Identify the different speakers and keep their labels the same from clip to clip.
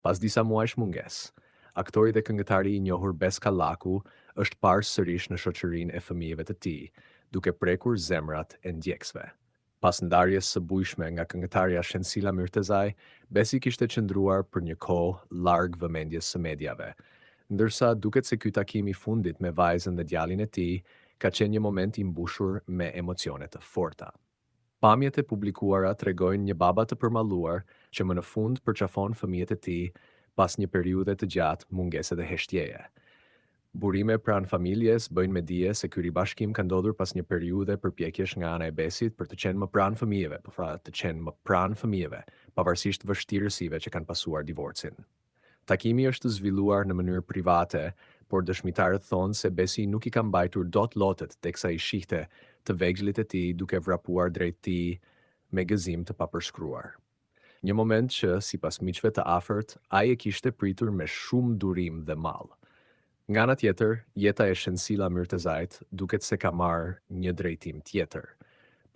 Speaker 1: Pas disa muajsh munges, aktori dhe këngëtari i njohur Bes Kallaku është parë sërish në shoqërinë e fëmijëve të tij, duke prekur zemrat e ndjekësve. Pas ndarjes së bujshme nga këngëtarja Shensila Myrtezaj, Besi kishte qëndruar për një kohë larg vëmendjes së mediave, ndërsa duket se ky takim i fundit me vajzën dhe djalin e tij ka qenë një moment i mbushur me emocione të forta. Pamjet e publikuara tregojnë një baba të përmalluar që më në fund përqafon fëmijët e tij pas një periudhe të gjatë mungese dhe heshtjeje. Burime pranë familjes bëjnë me dije se ky ribashkim ka ndodhur pas një periudhe përpjekjesh nga ana e Besit për të qenë më pranë fëmijëve, pavarësisht vështirësive që kanë pasuar divorcin. Takimi është zhvilluar në mënyrë private, por dëshmitarët thonë se Besi nuk i ka mbajtur dot lotet teksa i shihte të vegjëlit e tij duke vrapuar drejt tij me gëzim të papërshkruar. Një moment që, sipas miqve të afërt, ai e kishte pritur me shumë durim dhe mall. Nga ana tjetër, jeta e Shensila Myrtezajt duket se ka marrë një drejtim tjetër.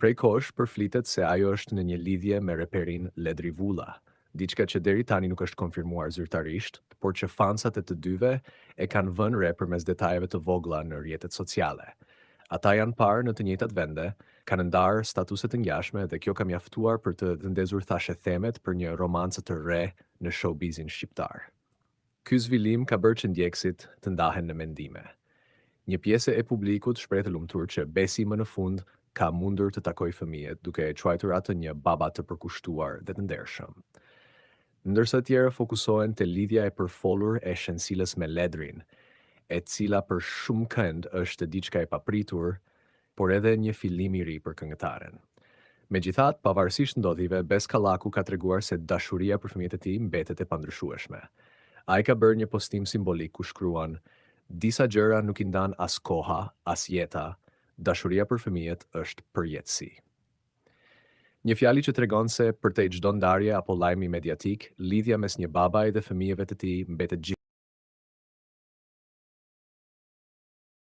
Speaker 1: Prej kohësh përflitet se ajo është në një lidhje me reperin Ledri Vulla, diçka që deri tani nuk është konfirmuar zyrtarisht, por që fansat e të dyve e kanë vënë re përmes detajeve të vogla në rrjetet sociale. Ata janë parë në të njëjtat vende, kanë ndarë statuse të ngjashme dhe kjo ka mjaftuar për të ndezur thashe themet për një romancë të re në showbizin shqiptar. Ky zhvillim ka bërë që ndjekësit të ndahen në mendime. Një pjesë e publikut shpreh të lumtur që Besi më në fund ka mundur të takojë fëmijët, duke e quajtur atë një baba të përkushtuar dhe të ndershëm. Ndërsa të tjerë fokusohen te lidhja e përfolur e Shensilës me Ledrin, e cila për shumë kënd është diçka e papritur, por edhe një fillim i ri për këngëtaren. Megjithatë, pavarësisht ndodhive, Bes Kallaku ka treguar se dashuria për fëmijët e tij mbetet e pandryshueshme. Ai ka bërë një postim simbolik ku shkruan: "Disa gjëra nuk i ndan as koha, as jeta, dashuria për fëmijët është përjetësi." Një fjali që tregon se përtej çdo ndarje apo lajmi mediatik, lidhja mes një babaje dhe fëmijëve të tij mbetet